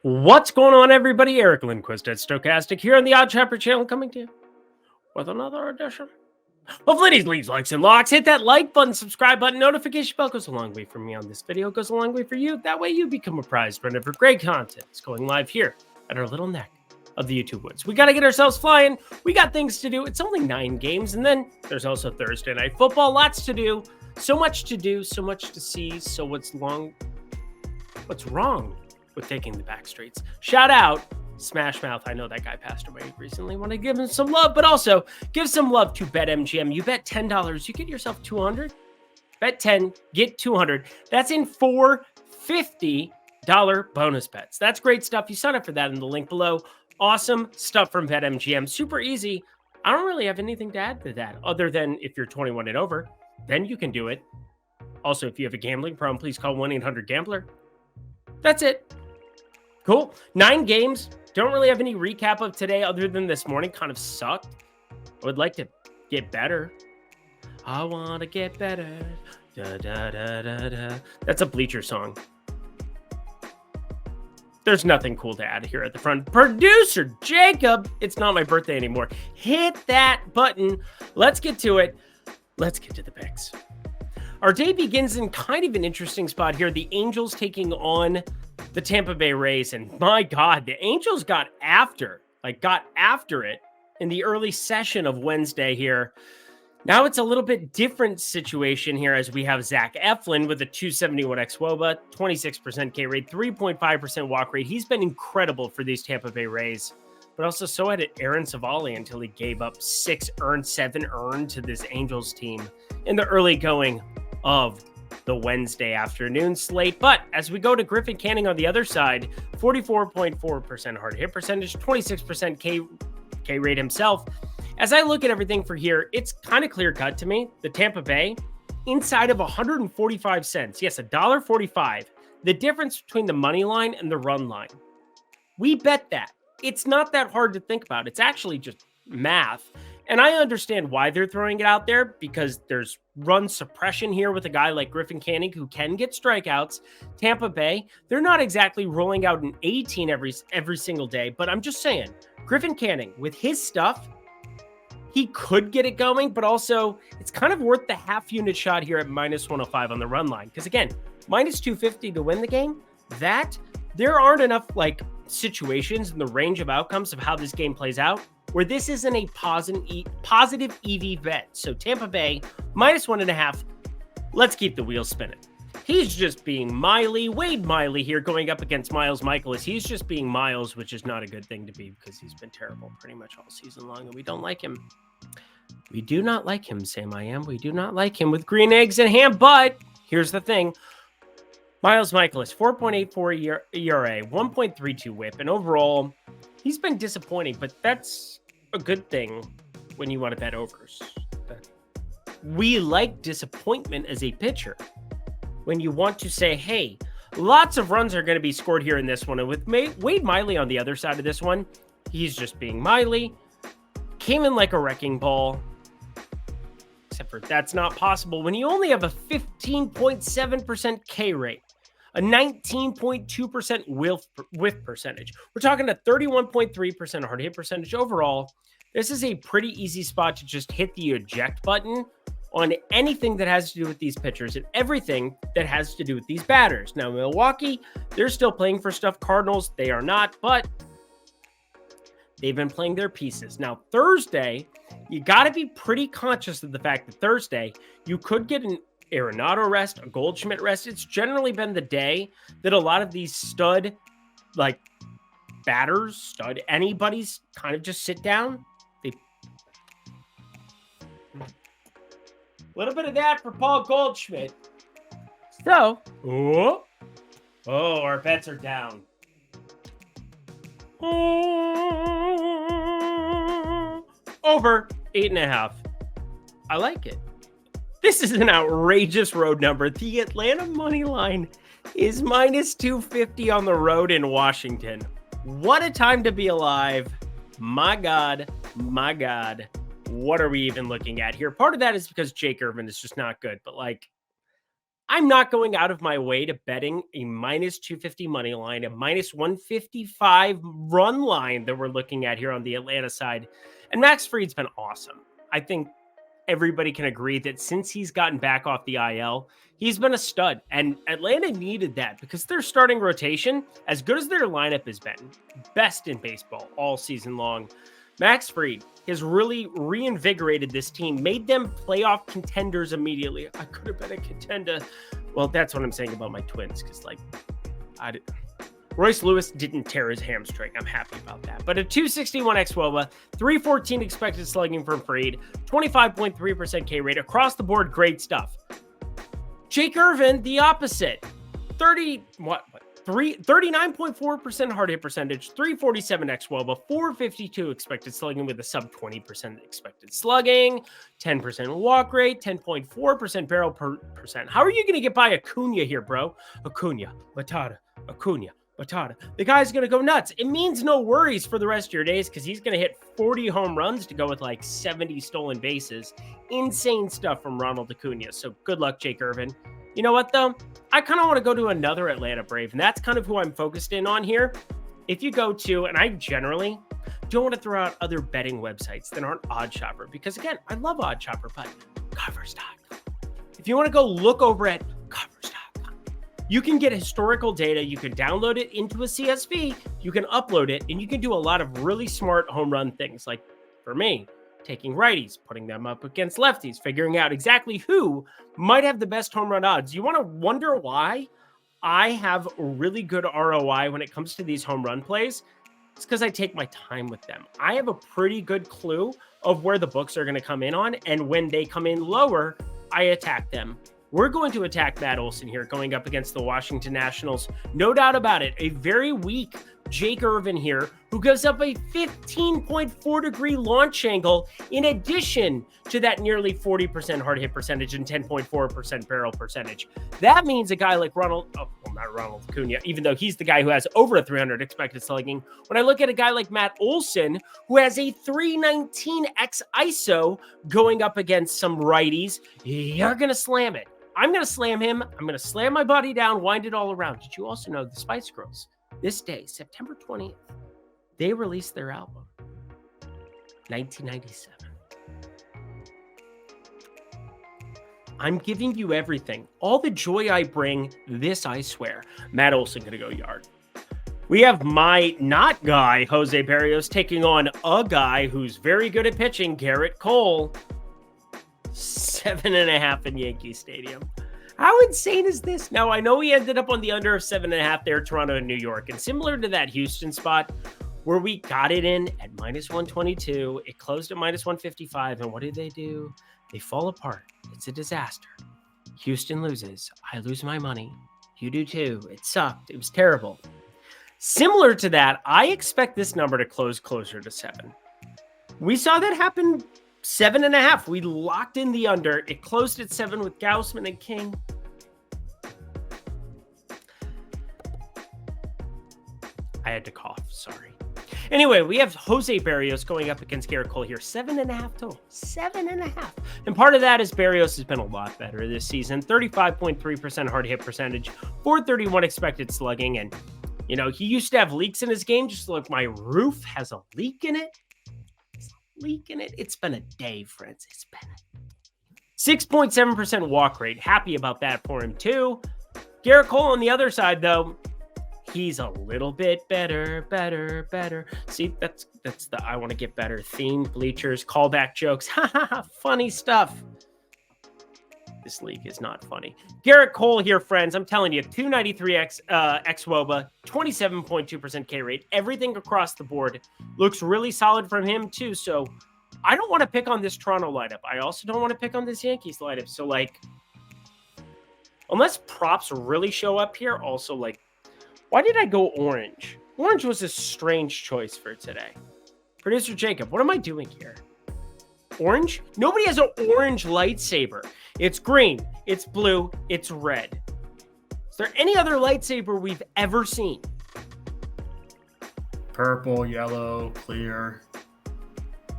What's going on, everybody? Eric Lindquist at Stochastic here on the Odd Chapter channel, coming to you with another edition of Lindy's Leaves, Likes, and Locks. Hit that like button, subscribe button, notification bell goes a long way for me on this video, goes a long way for you. That way you become apprised whenever great content is going live here at our little neck of the YouTube woods. We got to get ourselves flying. We got things to do. It's only 9 games, and then there's also Thursday Night Football. Lots to do. So much to do, so much to see. So what's wrong with taking the back streets? Shout out Smash Mouth. I know that guy passed away recently. Want to give him some love, but also give some love to BetMGM. You bet $10, you get yourself 200. Bet 10, get 200. That's in 4 $50 bonus bets. That's great stuff. You sign up for that in the link below. Awesome stuff from BetMGM. Super easy. I don't really have anything to add to that other than if you're 21 and over, then you can do it. Also, if you have a gambling problem, please call 1-800-GAMBLER. That's it. Cool. 9 games. Don't really have any recap of today other than this morning kind of sucked. I would like to get better. I want to get better. Da, da, da, da, da. That's a Bleacher song. There's nothing cool to add here at the front. Producer Jacob, it's not my birthday anymore. Hit that button. Let's get to it. Let's get to the picks. Our day begins in kind of an interesting spot here. The Angels taking on the Tampa Bay Rays. And my God, the Angels got after it in the early session of Wednesday here. Now it's a little bit different situation here as we have Zach Eflin with a 271 xWOBA, 26% K rate, 3.5% walk rate. He's been incredible for these Tampa Bay Rays, but also so had Aaron Savali until he gave up 7 earned to this Angels team in the early going of the Wednesday afternoon slate. But as we go to Griffin Canning on the other side, 44.4% hard hit percentage, 26% K rate himself. As I look at everything for here, it's kind of clear cut to me. The Tampa Bay inside of 145 cents. Yes, $1.45. The difference between the money line and the run line. We bet that. It's not that hard to think about. It's actually just math. And I understand why they're throwing it out there because there's run suppression here with a guy like Griffin Canning who can get strikeouts. Tampa Bay, they're not exactly rolling out an 18 every single day, but I'm just saying, Griffin Canning with his stuff, he could get it going, but also it's kind of worth the half unit shot here at -105 on the run line. Because again, -250 to win the game, that there aren't enough situations in the range of outcomes of how this game plays out where this isn't a positive EV bet. So Tampa Bay, -1.5. Let's keep the wheels spinning. He's just being Miley, Wade Miley here going up against Miles Michaelis. He's just being Miles, which is not a good thing to be because he's been terrible pretty much all season long, and we don't like him. We do not like him, Sam I am. We do not like him with green eggs and ham, but here's the thing. Miles Michaelis, 4.84 ERA, 1.32 whip, and overall, he's been disappointing, but that's a good thing when you want to bet overs. We like disappointment as a pitcher. When you want to say, hey, lots of runs are going to be scored here in this one. And with Wade Miley on the other side of this one, he's just being Miley. Came in like a wrecking ball. Except for that's not possible when you only have a 15.7% K rate, a 19.2% whiff percentage. We're talking a 31.3% hard hit percentage overall. This is a pretty easy spot to just hit the eject button on anything that has to do with these pitchers and everything that has to do with these batters. Now, Milwaukee, they're still playing for stuff. Cardinals, they are not, but they've been playing their pieces. Now, Thursday, you got to be pretty conscious of the fact that Thursday, you could get an Arenado rest, a Goldschmidt rest. It's generally been the day that a lot of these stud anybody's kind of just sit down. A little bit of that for Paul Goldschmidt. So, our bets are down. Over 8.5. I like it. This is an outrageous road number. The Atlanta money line is -250 on the road in Washington. What a time to be alive. My God. What are we even looking at here? Part of that is because Jake Irvin is just not good, but I'm not going out of my way to betting a minus 250 money line, a minus 155 run line that we're looking at here on the Atlanta side. And Max Fried's been awesome. I think everybody can agree that since he's gotten back off the IL, he's been a stud. And Atlanta needed that because their starting rotation, as good as their lineup has been, best in baseball all season long. Max Fried has really reinvigorated this team, made them playoff contenders immediately. I could have been a contender. Well, that's what I'm saying about my Twins, because Royce Lewis didn't tear his hamstring. I'm happy about that. But a 261 xWOBA, 314 expected slugging from Fried, 25.3% K rate across the board. Great stuff. Jake Irvin, the opposite. 39.4% hard hit percentage, 347 xWOBA, 452 expected slugging with a sub 20% expected slugging, 10% walk rate, 10.4% barrel percent. How are you going to get by Acuna here, bro? Acuna, Matata, Acuna, Matata. The guy's going to go nuts. It means no worries for the rest of your days because he's going to hit 40 home runs to go with like 70 stolen bases. Insane stuff from Ronald Acuna. So good luck, Jake Irvin. You know what, though? I kind of want to go to another Atlanta Brave, and that's kind of who I'm focused in on here. If you go to, and I generally don't want to throw out other betting websites that aren't OddsShopper, because, again, I love OddsShopper, but Covers.com. If you want to go look over at Covers.com, you can get historical data. You can download it into a CSV. You can upload it, and you can do a lot of really smart home run things, like, for me, taking righties, putting them up against lefties, figuring out exactly who might have the best home run odds. You want to wonder why I have really good ROI when it comes to these home run plays? It's because I take my time with them. I have a pretty good clue of where the books are going to come in on, and when they come in lower, I attack them. We're going to attack Matt Olson here going up against the Washington Nationals. No doubt about it. A very weak Jake Irvin here, who gives up a 15.4 degree launch angle in addition to that nearly 40% hard hit percentage and 10.4% barrel percentage. That means a guy like not Ronald Acuna, even though he's the guy who has over a 300 expected slugging. When I look at a guy like Matt Olson, who has a 319x ISO going up against some righties, you're going to slam it. I'm going to slam him. I'm going to slam my body down, wind it all around. Did you also know the Spice Girls, this day, September 20th, they released their album, 1997. I'm giving you everything. All the joy I bring, this I swear. Matt Olson going to go yard. We have my not guy, Jose Barrios, taking on a guy who's very good at pitching, Garrett Cole. 7.5 in Yankee Stadium. How insane is this? Now, I know we ended up on the under of 7.5 there, Toronto and New York. And similar to that Houston spot where we got it in at minus 122, it closed at minus 155. And what do? They fall apart. It's a disaster. Houston loses. I lose my money. You do too. It sucked. It was terrible. Similar to that, I expect this number to close closer to 7. We saw that happen 7.5. We locked in the under. It closed at 7 with Gausman and King. I had to cough. Sorry. Anyway, we have Jose Barrios going up against Garrett Cole here. 7.5 total. 7.5. And part of that is Barrios has been a lot better this season. 35.3% hard hit percentage, 431 expected slugging. And, you know, he used to have leaks in his game. Just look, my roof has a leak in it. It's been a day, friends. It's been a 6.7% walk rate. Happy about that for him, too. Garrett Cole on the other side, though, he's a little bit better. See, that's the I want to get better theme, bleachers, callback jokes. Funny stuff. This league is not funny. Garrett Cole here, friends. I'm telling you, 293x xWOBA, 27.2% K rate. Everything across the board looks really solid from him, too. So I don't want to pick on this Toronto lineup. I also don't want to pick on this Yankees lineup. So, like, unless props really show up here, also, like, why did I go orange? Orange was a strange choice for today. Producer Jacob, what am I doing here? Orange? Nobody has an orange lightsaber. It's green, it's blue, it's red. Is there any other lightsaber we've ever seen? Purple, yellow, clear.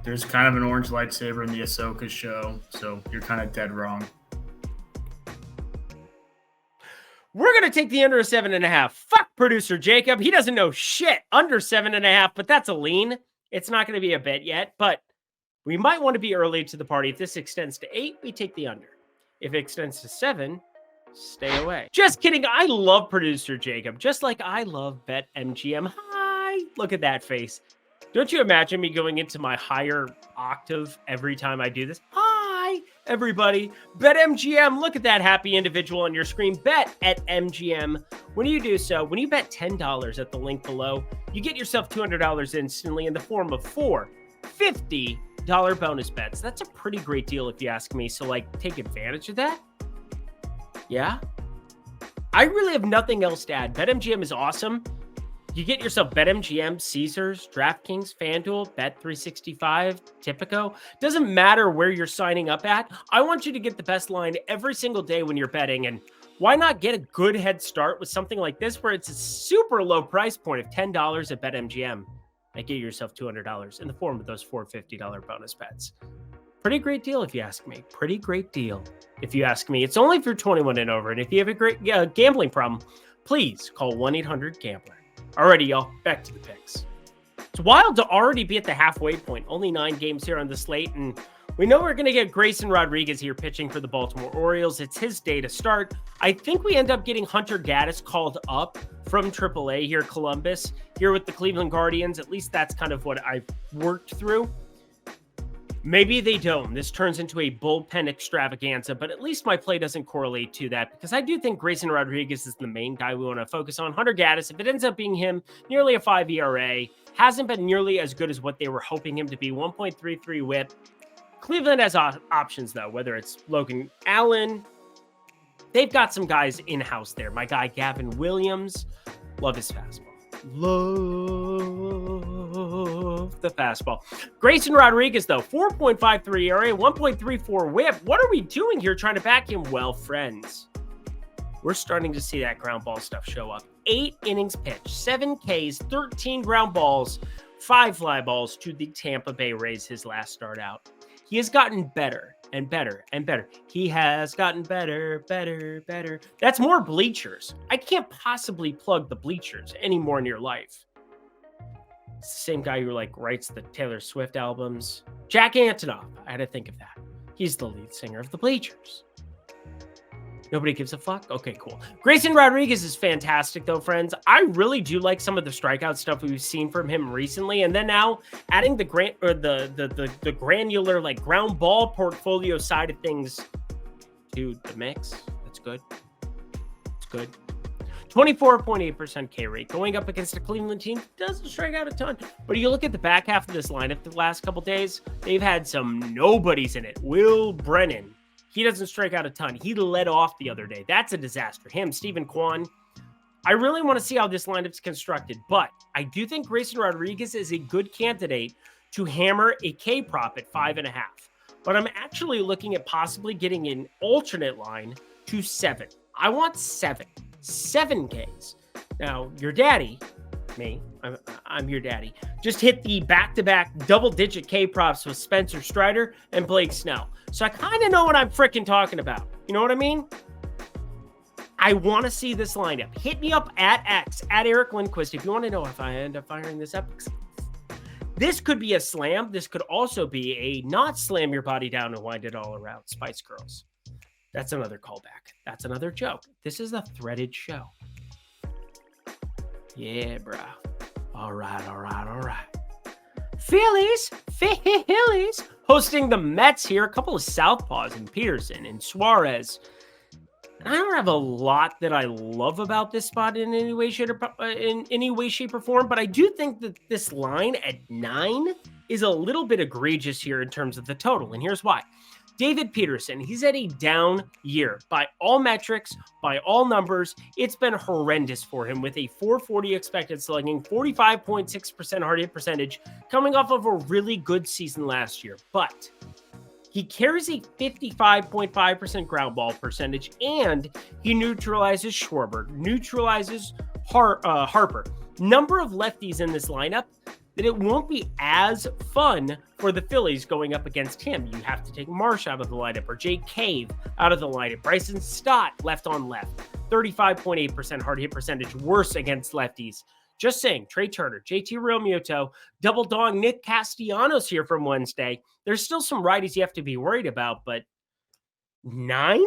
There's kind of an orange lightsaber in the Ahsoka show, so you're kind of dead wrong. We're going to take the under 7.5. Fuck producer Jacob. He doesn't know shit. Under 7.5, but that's a lean. It's not going to be a bet yet, but we might want to be early to the party. If this extends to 8, we take the under. If it extends to 7, stay away. Just kidding. I love producer Jacob, just like I love BetMGM. Hi. Look at that face. Don't you imagine me going into my higher octave every time I do this? Hi, everybody. BetMGM. Look at that happy individual on your screen. Bet at MGM. When you do so, when you bet $10 at the link below, you get yourself $200 instantly in the form of 4 $50 bonus bets. That's a pretty great deal if you ask me. So, like, take advantage of that. Yeah. I really have nothing else to add. BetMGM is awesome. You get yourself BetMGM, Caesars, DraftKings, FanDuel, Bet365, Tipico. Doesn't matter where you're signing up at. I want you to get the best line every single day when you're betting. And why not get a good head start with something like this where it's a super low price point of $10 at BetMGM and get yourself $200 in the form of those $450 bonus bets. Pretty great deal if you ask me. Pretty great deal if you ask me. It's only if you're 21 and over. And if you have a great gambling problem, please call 1-800-GAMBLER. Alrighty, y'all, back to the picks. It's wild to already be at the halfway point. Only 9 games here on the slate, and we know we're going to get Grayson Rodriguez here pitching for the Baltimore Orioles. It's his day to start. I think we end up getting Hunter Gaddis called up from AAA here, Columbus, here with the Cleveland Guardians. At least that's kind of what I've worked through. Maybe they don't. This turns into a bullpen extravaganza, but at least my play doesn't correlate to that because I do think Grayson Rodriguez is the main guy we want to focus on. Hunter Gaddis, if it ends up being him, nearly a 5 ERA, hasn't been nearly as good as what they were hoping him to be, 1.33 whip. Cleveland has options, though, whether it's Logan Allen. They've got some guys in-house there. My guy, Gavin Williams, love his fastball. Love the fastball. Grayson Rodriguez, though, 4.53 ERA, 1.34 whip. What are we doing here trying to back him? Well, friends, we're starting to see that ground ball stuff show up. 8 innings pitched, 7 Ks, 13 ground balls, 5 fly balls to the Tampa Bay Rays his last start out. He has gotten better and better and better. He has gotten better. That's more bleachers. I can't possibly plug the bleachers anymore in your life. It's the same guy who writes the Taylor Swift albums. Jack Antonoff. I had to think of that. He's the lead singer of the Bleachers. Nobody gives a fuck? Okay, cool. Grayson Rodriguez is fantastic, though, friends. I really do like some of the strikeout stuff we've seen from him recently. And then now adding the granular, ground ball portfolio side of things to the mix. That's good. It's good. 24.8% K rate. Going up against a Cleveland team doesn't strike out a ton. But you look at the back half of this lineup the last couple days, they've had some nobodies in it. Will Brennan. He doesn't strike out a ton. He led off the other day. That's a disaster. Him, Stephen Kwan. I really want to see how this lineup's constructed, but I do think Grayson Rodriguez is a good candidate to hammer a K prop at 5.5. But I'm actually looking at possibly getting an alternate line to 7. I want 7. 7 Ks. Now, your daddy, me, I'm your daddy, just hit the back-to-back double-digit K props with Spencer Strider and Blake Snell. So I kind of know what I'm freaking talking about. You know what I mean? I want to see this lineup. Hit me up at X, at Eric Lindquist, if you want to know if I end up firing this up. This could be a slam. This could also be a not slam your body down and wind it all around. Spice Girls. That's another callback. That's another joke. This is a threaded show. Yeah, bro. All right. Phillies hosting the Mets here. A couple of southpaws in Peterson and Suarez. I don't have a lot that I love about this spot in any way, shape, or form, but I do think that this line at 9 is a little bit egregious here in terms of the total, and here's why. David Peterson, he's had a down year by all metrics, by all numbers. It's been horrendous for him with a 440 expected slugging, 45.6% hard hit percentage, coming off of a really good season last year. But he carries a 55.5% ground ball percentage, and he neutralizes Schwarber, neutralizes Harper. Number of lefties in this lineup that it won't be as fun for the Phillies going up against him. You have to take Marsh out of the lineup or Jake Cave out of the lineup. Bryson Stott left on left. 35.8% hard hit percentage, worse against lefties. Just saying, Trey Turner, JT Realmuto, double dong Nick Castellanos here from Wednesday. There's still some righties you have to be worried about, but 9?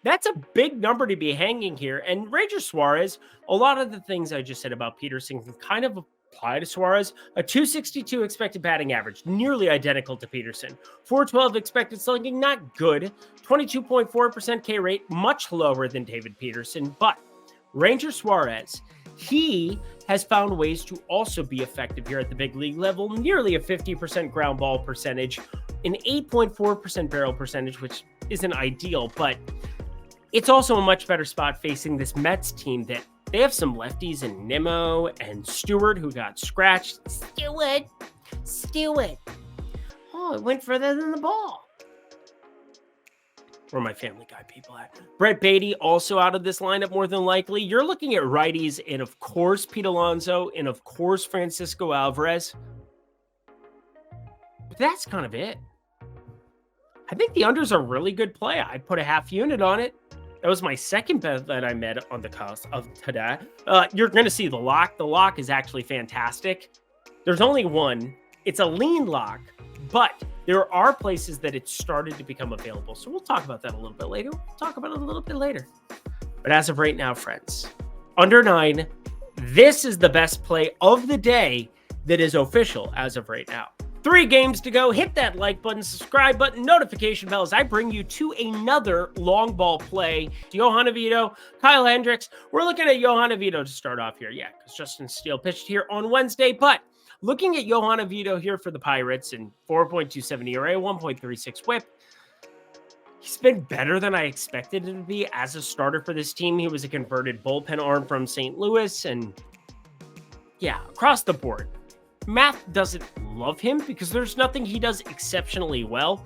That's a big number to be hanging here. And Ranger Suarez, a lot of the things I just said about Peterson can kind of apply to Suarez. A 262 expected batting average, nearly identical to Peterson. 412 expected slugging, not good. 22.4% K rate, much lower than David Peterson. But Ranger Suarez, he has found ways to also be effective here at the big league level. Nearly a 50% ground ball percentage, an 8.4% barrel percentage, which isn't ideal, but it's also a much better spot facing this Mets team that they have some lefties in Nimmo and Stewart who got scratched. Stewart. Oh, it went further than the ball. Where my Family Guy people at? Brett Beatty also out of this lineup more than likely. You're looking at righties and, of course, Pete Alonso and, of course, Francisco Alvarez. But that's kind of it. I think the under's a really good play. I'd put a half unit on it. That was my second bet that I made on the cost of today. You're going to see the lock. The lock is actually fantastic. There's only one. It's a lean lock, but there are places that it started to become available. So we'll talk about that a little bit later. But as of right now, friends, under 9, this is the best play of the day that is official as of right now. 3 games to go. Hit that like button, subscribe button, notification bell as I bring you to another long ball play. Johan Oviedo, Kyle Hendricks. We're looking at Johan Oviedo to start off here. Yeah, because Justin Steele pitched here on Wednesday. But looking at Johan Oviedo here for the Pirates and 4.27 ERA, 1.36 whip. He's been better than I expected him to be as a starter for this team. He was a converted bullpen arm from St. Louis. And yeah, across the board. Math doesn't love him because there's nothing he does exceptionally well.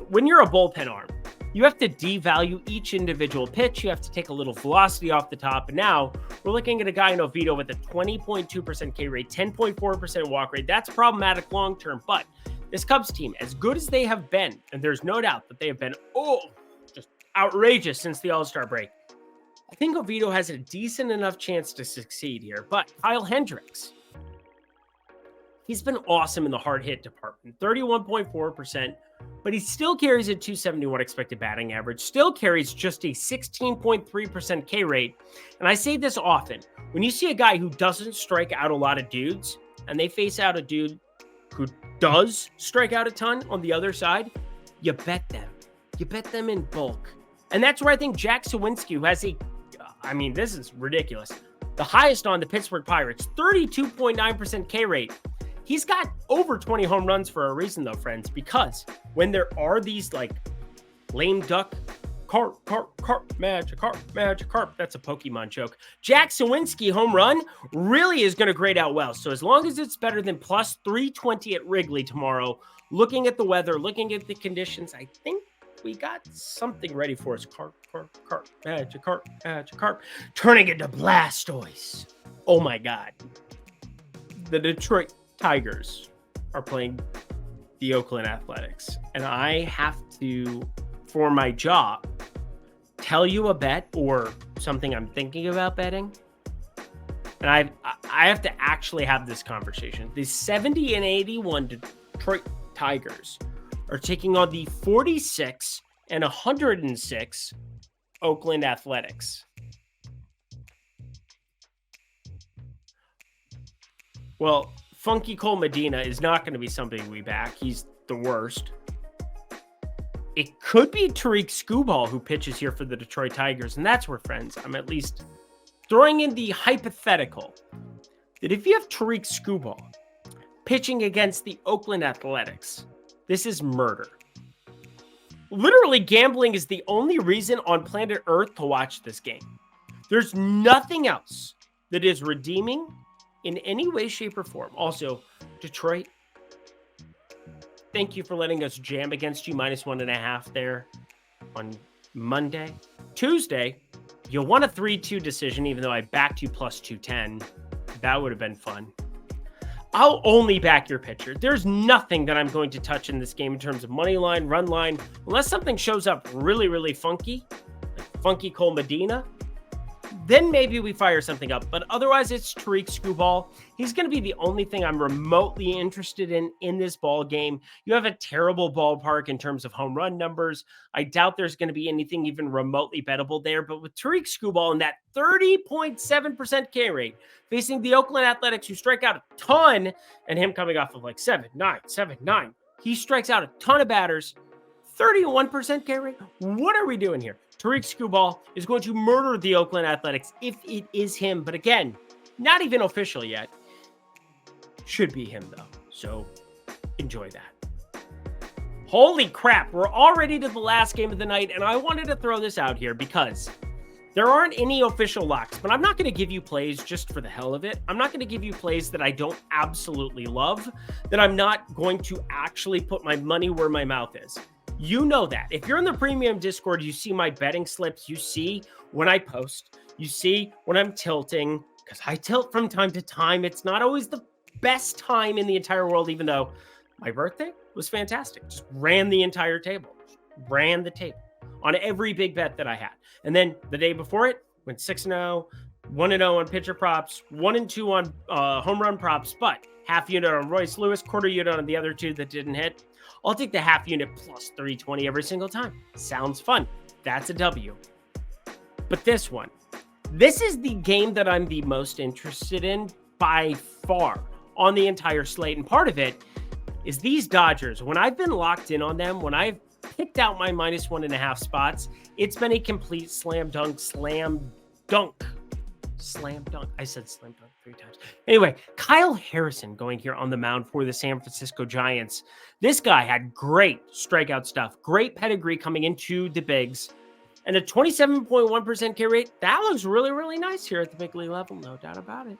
When you're a bullpen arm, you have to devalue each individual pitch. You have to take a little velocity off the top. And now we're looking at a guy in Oviedo with a 20.2% K rate, 10.4% walk rate. That's problematic long-term. But this Cubs team, as good as they have been, and there's no doubt that they have been, just outrageous since the All-Star break. I think Oviedo has a decent enough chance to succeed here. But Kyle Hendricks, he's been awesome in the hard hit department, 31.4%, but he still carries a 271 expected batting average, still carries just a 16.3% K rate. And I say this often, when you see a guy who doesn't strike out a lot of dudes, and they face out a dude who does strike out a ton on the other side, you bet them. You bet them in bulk. And that's where I think Jack Sawinski, who has this is ridiculous, the highest on the Pittsburgh Pirates, 32.9% K rate. He's got over 20 home runs for a reason, though, friends, because when there are these like lame duck, carp, magic carp, that's a Pokemon joke. Jack Sawinski home run really is going to grade out well. So as long as it's better than plus 320 at Wrigley tomorrow, looking at the weather, looking at the conditions, I think we got something ready for us. Carp, magic carp, turning into Blastoise. Oh my God. The Detroit Tigers are playing the Oakland Athletics, and I have to, for my job, tell you a bet or something I'm thinking about betting. And I have to actually have this conversation. The 70-81 Detroit Tigers are taking on the 46-106 Oakland Athletics. Well, Funky Cole Medina is not going to be somebody we back. He's the worst. It could be Tariq Skubal who pitches here for the Detroit Tigers. And that's where, friends, I'm at least throwing in the hypothetical that if you have Tariq Skubal pitching against the Oakland Athletics, this is murder. Literally, gambling is the only reason on planet Earth to watch this game. There's nothing else that is redeeming in any way, shape, or form. Also, Detroit, thank you for letting us jam against you -1.5 there on Monday. Tuesday, you won a 3-2 decision, even though I backed you plus 210. That would have been fun. I'll only back your pitcher. There's nothing that I'm going to touch in this game in terms of money line, run line, unless something shows up really, really funky, like Funky Cole Medina. then maybe we fire something up. But otherwise, it's Tariq Skubal. He's going to be the only thing I'm remotely interested in this ball game. You have a terrible ballpark in terms of home run numbers. I doubt there's going to be anything even remotely bettable there. But with Tariq Skubal and that 30.7% K rate facing the Oakland Athletics, who strike out a ton, and him coming off of like 7.9, he strikes out a ton of batters. 31% K rate. What are we doing here? Tariq Skubal is going to murder the Oakland Athletics if it is him. But again, not even official yet. Should be him, though. So enjoy that. Holy crap. We're already to the last game of the night. And I wanted to throw this out here because there aren't any official locks. But I'm not going to give you plays just for the hell of it. I'm not going to give you plays that I don't absolutely love, that I'm not going to actually put my money where my mouth is. You know that. If you're in the premium Discord, you see my betting slips. You see when I post. You see when I'm tilting, because I tilt from time to time. It's not always the best time in the entire world, even though my birthday was fantastic. Just ran the entire table. Ran the table on every big bet that I had. And then the day before it, went 6-0, 1-0 on pitcher props, 1-2 on home run props, but half unit on Royce Lewis, quarter unit on the other two that didn't hit. I'll take the half unit plus 320 every single time. Sounds fun. That's a W. But this is the game that I'm the most interested in by far on the entire slate. And part of it is these Dodgers. When I've been locked in on them, when I've picked out my -1.5 spots, it's been a complete slam dunk. I said slam dunk 3 times. Anyway, Kyle Harrison going here on the mound for the San Francisco Giants. This guy had great strikeout stuff, great pedigree coming into the bigs, and a 27.1% K rate. That looks really, really nice here at the big league level, no doubt about it.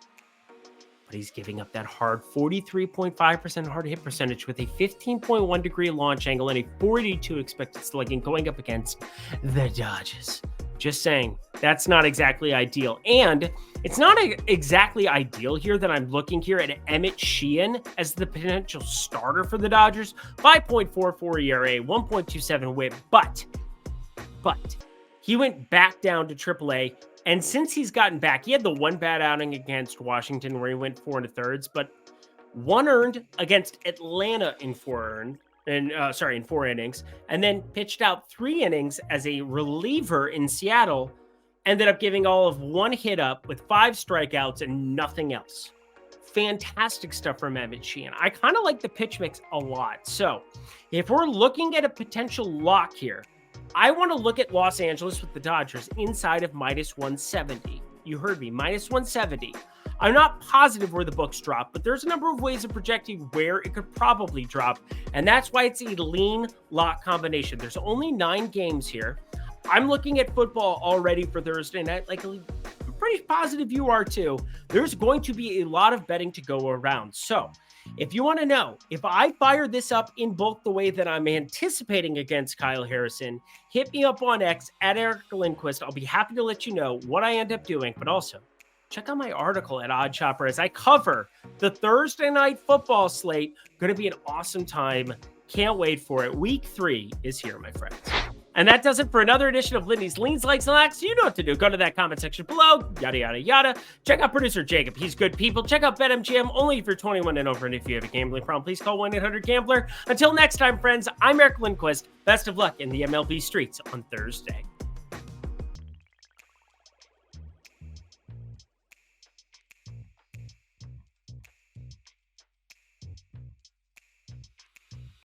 But he's giving up that hard 43.5% hard hit percentage with a 15.1 degree launch angle and a 42 expected slugging going up against the Dodgers. Just saying, that's not exactly ideal. And it's not exactly ideal here that I'm looking here at Emmett Sheehan as the potential starter for the Dodgers. 5.44 ERA, 1.27 whip, but he went back down to AAA. And since he's gotten back, he had the one bad outing against Washington where he went 4 1/3, but 1 earned against Atlanta in 4 innings, and then pitched out 3 innings as a reliever in Seattle, ended up giving all of 1 hit up with 5 strikeouts and nothing else. Fantastic stuff from Emmett Sheehan. I kind of like the pitch mix a lot. So if we're looking at a potential lock here, I want to look at Los Angeles with the Dodgers inside of -170. You heard me, -170. I'm not positive where the books drop, but there's a number of ways of projecting where it could probably drop, and that's why it's a lean lock combination. There's only 9 games here. I'm looking at football already for Thursday night. Like, I'm pretty positive you are too. There's going to be a lot of betting to go around. So if you want to know if I fire this up in bulk the way that I'm anticipating against Kyle Harrison, hit me up on X at Eric Lindquist. I'll be happy to let you know what I end up doing, but also check out my article at Odd Chopper as I cover the Thursday night football slate. Going to be an awesome time. Can't wait for it. Week 3 is here, my friends. And that does it for another edition of Lindy's Leans, Likes, and Lacks. You know what to do. Go to that comment section below. Yada, yada, yada. Check out producer Jacob. He's good people. Check out BetMGM only if you're 21 and over. And if you have a gambling problem, please call 1-800-GAMBLER. Until next time, friends, I'm Eric Lindquist. Best of luck in the MLB streets on Thursday.